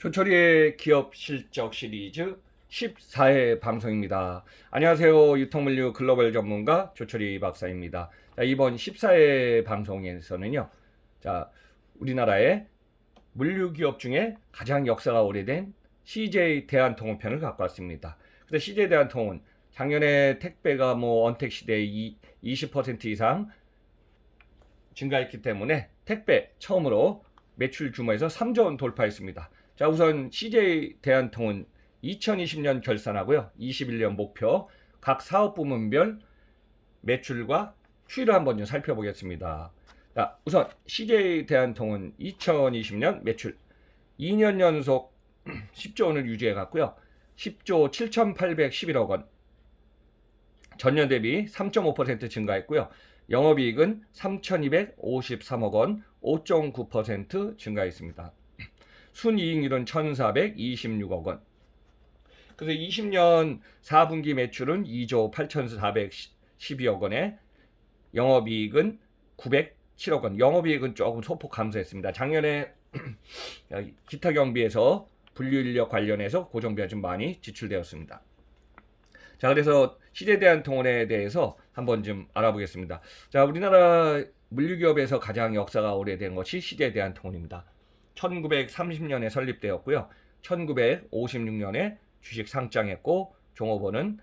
조철이의 기업 실적 시리즈 14회 방송입니다. 안녕하세요. 유통물류 글로벌 전문가 조철이 박사입니다. 자, 이번 14회 방송에서는요. 자, 우리나라의 물류 기업 중에 가장 역사가 오래된 CJ 대한통운편을 갖고 왔습니다. 그래서 CJ 대한통운 작년에 택배가 언택 시대에 20% 이상 증가했기 때문에 택배 처음으로 매출 규모에서 3조 원 돌파했습니다. 자, 우선 CJ 대한통운 2020년 결산하고요. 21년 목표 각 사업 부문별 매출과 추이를 한번 좀 살펴보겠습니다. 자, 우선 CJ 대한통운 2020년 매출 2년 연속 10조 원을 유지해 갔고요. 10조 7,811억 원. 전년 대비 3.5% 증가했고요. 영업이익은 3,253억 원, 5.9% 증가했습니다. 순이익률은 1,426억 원. 그래서 20년 4분기 매출은 2조 8,412억 원에 영업이익은 907억 원. 영업이익은 조금 소폭 감소했습니다. 작년에 기타 경비에서 분류인력 관련해서 고정비가 좀 많이 지출되었습니다. 자, 그래서 CJ 대한통운에 대해서 한번 좀 알아보겠습니다. 자, 우리나라 물류기업에서 가장 역사가 오래된 것이 CJ 대한통운입니다. 1930년에 설립되었고요. 1956년에 주식 상장했고 종업원은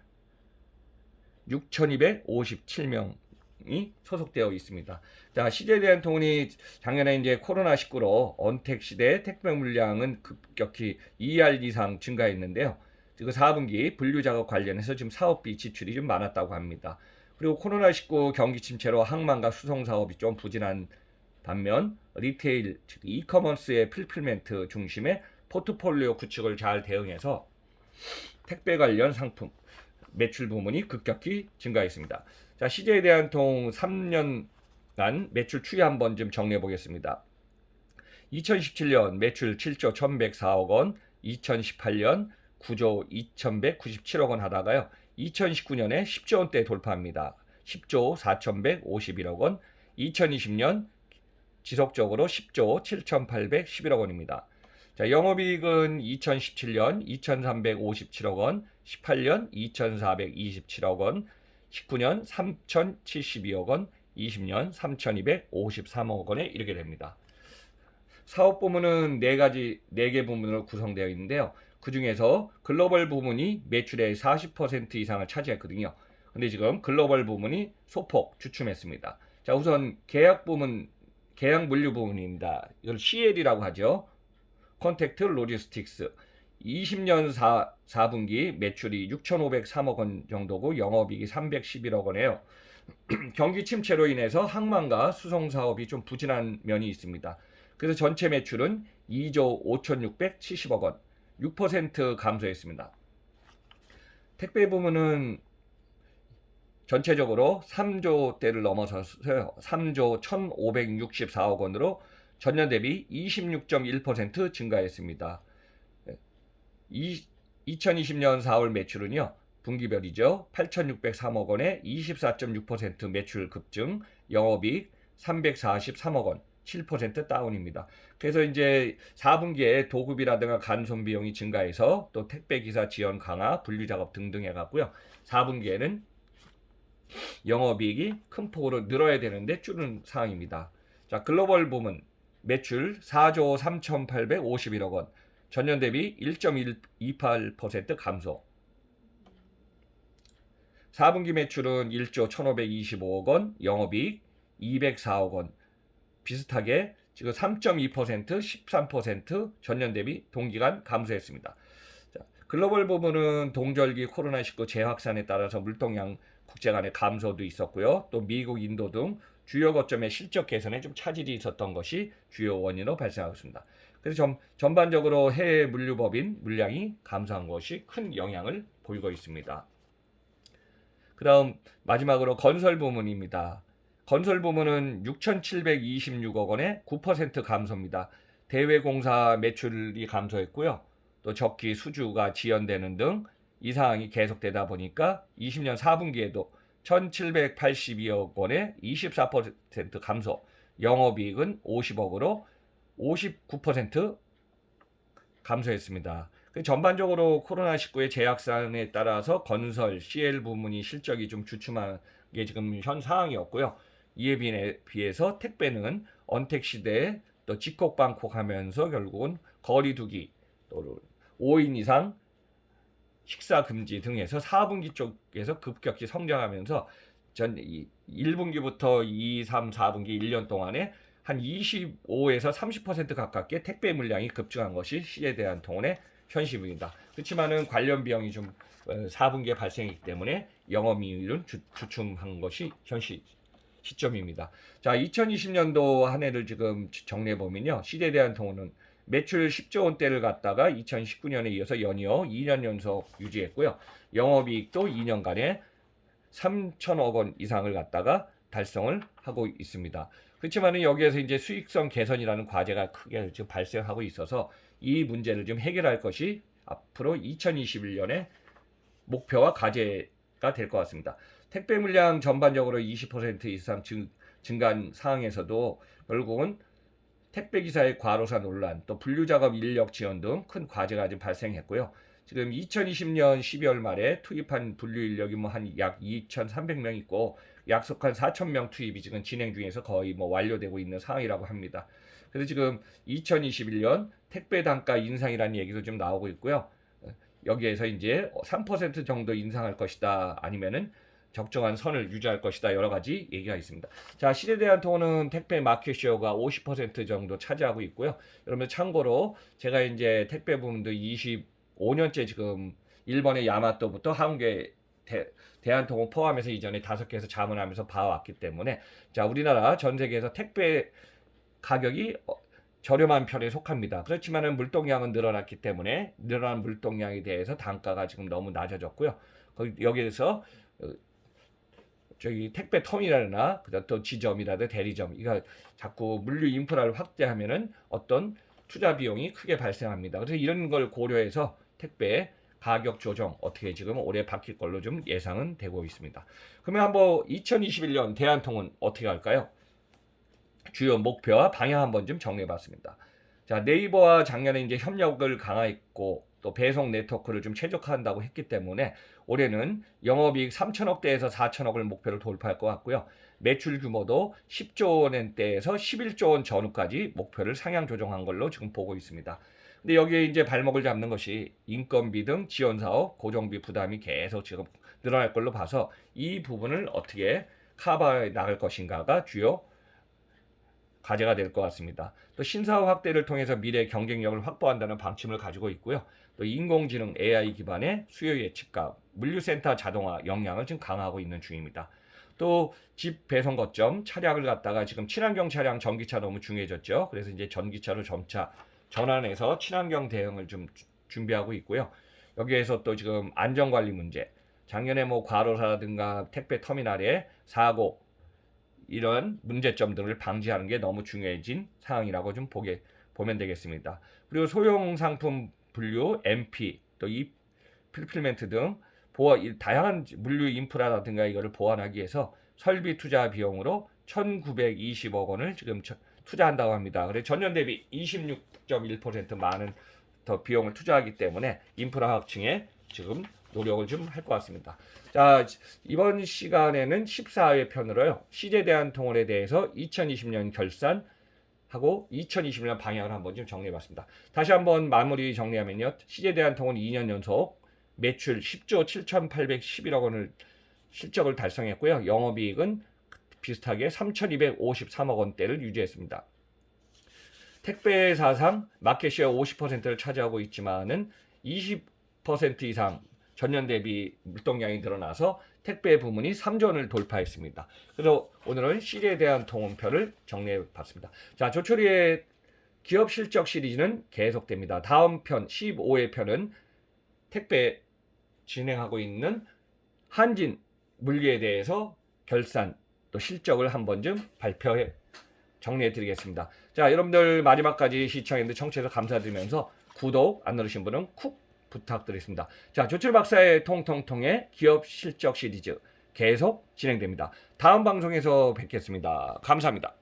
6,257명이 소속되어 있습니다. 자, CJ 대한통운이 작년에 이제 코로나19로 언택 시대 택배 물량은 급격히 2할 이상 증가했는데요. 그 4분기 분류 작업 관련해서 지금 사업비 지출이 좀 많았다고 합니다. 그리고 코로나19 경기 침체로 항만과 수송 사업이 좀 부진한 반면 리테일, 즉 이커머스의 풀필멘트 중심의 포트폴리오 구축을 잘 대응해서 택배 관련 상품 매출 부문이 급격히 증가했습니다. 자, CJ 대한통운 3년간 매출 추이 한번 좀 정리해 보겠습니다. 2017년 매출 7조 1,104억 원, 2018년 9조 2,197억 원 하다가요. 2019년에 10조 원대 돌파합니다. 10조 4,151억 원, 2020년 지속적으로 10조 7,811억 원입니다. 자, 영업이익은 2017년 2,357억 원, 18년 2,427억 원, 19년 3,072억 원, 20년 3,253억 원에 이르게 됩니다. 사업 부문은 네 개 부문으로 구성되어 있는데요. 그 중에서 글로벌 부문이 매출의 40% 이상을 차지했거든요. 근데 지금 글로벌 부문이 소폭 주춤했습니다. 자, 우선 계약 물류 부문입니다. 이걸 CL이라고 하죠. 컨택트 로지스틱스. 20년 4분기 매출이 6,503억 원 정도고 영업이익이 311억 원이에요. 경기 침체로 인해서 항만과 수송 사업이 좀 부진한 면이 있습니다. 그래서 전체 매출은 2조 5,670억 원, 6% 감소했습니다. 택배 부문은 전체적으로 3조대를 넘어서서요. 3조 1,564억 원으로 전년 대비 26.1% 증가했습니다. 2020년 4월 매출은요. 분기별이죠. 8,603억 원에 24.6% 매출 급증, 영업이익 343억 원, 7% 다운입니다. 그래서 이제 4분기에 도급이라든가 간손 비용이 증가해서 또 택배 기사 지원 강화, 분류 작업 등등 해갖고요. 4분기에는 영업이익이 큰 폭으로 늘어야 되는데 줄은 상황입니다. 자, 글로벌 부문 매출 4조 3,851억 원, 전년 대비 1.28% 감소. 4분기 매출은 1조 1,525억 원, 영업이익 204억 원. 비슷하게 지금 3.2%, 13% 전년 대비 동기간 감소했습니다. 자, 글로벌 부분은 동절기 코로나19 재확산에 따라서 물동량 국제 간의 감소도 있었고요. 또 미국, 인도 등 주요 거점의 실적 개선에 좀 차질이 있었던 것이 주요 원인으로 발생하고 있습니다. 그래서 전반적으로 해외 물류법인 물량이 감소한 것이 큰 영향을 보이고 있습니다. 그 다음 마지막으로 건설 부문입니다. 건설 부문은 6,726억 원의 9% 감소입니다. 대외공사 매출이 감소했고요. 또 적기 수주가 지연되는 등 이 상황이 계속되다 보니까 20년 4분기에도 1,782억 원의 24% 감소, 영업이익은 50억으로 59% 감소했습니다. 전반적으로 코로나19의 제약상에 따라서 건설, CL 부문이 실적이 좀 주춤한 게 지금 현 상황이었고요. 이에 비해서 택배는 언택 시대에 또 직콕방콕하면서 결국은 거리두기, 또 5인 이상 식사 금지 등에서 4분기 쪽에서 급격히 성장하면서 1분기부터 2, 3, 4분기 1년 동안에 한 25에서 30% 가깝게 택배 물량이 급증한 것이 CJ대한통운의 현실입니다. 그렇지만은 관련 비용이 좀 4분기에 발생했기 때문에 영업이익률은 주춤한 것이 현실 시점입니다. 자, 2020년도 한 해를 지금 정리해 보면요, CJ대한통운은 매출 10조 원대를 갖다가 2019년에 이어서 연이어 2년 연속 유지했고요. 영업이익도 2년간에 3천억 원 이상을 갖다가 달성을 하고 있습니다. 그렇지만은 여기에서 이제 수익성 개선이라는 과제가 크게 지금 발생하고 있어서 이 문제를 좀 해결할 것이 앞으로 2021년에 목표와 과제가 될 것 같습니다. 택배 물량 전반적으로 20% 이상 증가한 상황에서도 결국은 택배 기사의 과로사 논란, 또 분류 작업 인력 지원 등 큰 과제가 지금 발생했고요. 지금 2020년 12월 말에 투입한 분류 인력이 한 약 2,300명 있고 약속한 4,000명 투입이 지금 진행 중에서 거의 완료되고 있는 상황이라고 합니다. 그래서 지금 2021년 택배 단가 인상이라는 얘기도 좀 나오고 있고요. 여기에서 이제 3% 정도 인상할 것이다, 아니면은 적정한 선을 유지할 것이다, 여러 가지 얘기가 있습니다. 자, CJ대한통운은 택배 마켓쉐어가 50% 정도 차지하고 있고요. 여러분 참고로 제가 이제 택배 부문도 25년째 지금 일본의 야마토부터 한국의 대한통운 포함해서 이전에 5개에서 자문하면서 봐왔기 때문에, 자, 우리나라 전 세계에서 택배 가격이 저렴한 편에 속합니다. 그렇지만은 물동량은 늘어났기 때문에 늘어난 물동량에 대해서 단가가 지금 너무 낮아졌고요. 여기에서 저기 택배 터미널이나 또 지점이라든 대리점, 이거 자꾸 물류 인프라를 확대하면은 어떤 투자 비용이 크게 발생합니다. 그래서 이런 걸 고려해서 택배 가격 조정 어떻게 지금 올해 바뀔 걸로 좀 예상은 되고 있습니다. 그러면 한번 2021년 대한통운 어떻게 할까요? 주요 목표와 방향 한번 좀 정리해봤습니다. 자, 네이버와 작년에 이제 협력을 강화했고 또 배송 네트워크를 좀 최적화한다고 했기 때문에 올해는 영업이익 3천억대에서 4천억을 목표로 돌파할 것 같고요. 매출 규모도 10조 원대에서 11조 원 전후까지 목표를 상향 조정한 걸로 지금 보고 있습니다. 근데 여기에 이제 발목을 잡는 것이 인건비 등 지원 사업 고정비 부담이 계속 지금 늘어날 걸로 봐서 이 부분을 어떻게 커버해 나갈 것인가가 주요 과제가 될 것 같습니다. 또 신사업 확대를 통해서 미래 경쟁력을 확보한다는 방침을 가지고 있고요. 또 인공지능 AI 기반의 수요 예측과 물류센터 자동화 역량을 지금 강화하고 있는 중입니다. 또 집 배송 거점 차량을 갖다가 지금 친환경 차량, 전기차 너무 중요해졌죠. 그래서 이제 전기차로 점차 전환해서 친환경 대응을 좀 준비하고 있고요. 여기에서 또 지금 안전관리 문제, 작년에 과로사라든가 택배 터미널의 사고, 이런 문제점들을 방지하는 게 너무 중요해진 상황이라고 좀 보면 되겠습니다. 그리고 소형 상품 분류, MP, 또 풀필멘트 등 다양한 물류 인프라라든가 이거를 보완하기 위해서 설비 투자 비용으로 1,920억 원을 지금 투자한다고 합니다. 그래서 전년 대비 26.1% 많은 더 비용을 투자하기 때문에 인프라 확충에 지금 노력을 좀 할 것 같습니다. 자, 이번 시간에는 14회 편으로요, CJ대한통운에 대해서 2020년 결산하고 2021년 방향을 한번 좀 정리해봤습니다. 다시 한번 마무리 정리하면요, CJ대한통운 2년 연속 매출 10조 7,811억 원을 실적을 달성했고요. 영업이익은 비슷하게 3,253억 원대를 유지했습니다. 택배 사상 마켓쉐어 50%를 차지하고 있지만은 20% 이상 전년 대비 물동량이 늘어나서 택배 부문이 3조 원을 돌파했습니다. 그래서 오늘은 CJ대한통운편을 정리해 봤습니다. 자, 조철이의 기업 실적 시리즈는 계속됩니다. 다음 편 15회 편은 택배 진행하고 있는 한진 물류에 대해서 결산 또 실적을 한번 좀 발표해 정리해 드리겠습니다. 자, 여러분들 마지막까지 시청해주셔서 청취해서 감사드리면서 구독 안 누르신 분은 쿡 부탁드리겠습니다. 자, 조철 박사의 통통통의 기업 실적 시리즈 계속 진행됩니다. 다음 방송에서 뵙겠습니다. 감사합니다.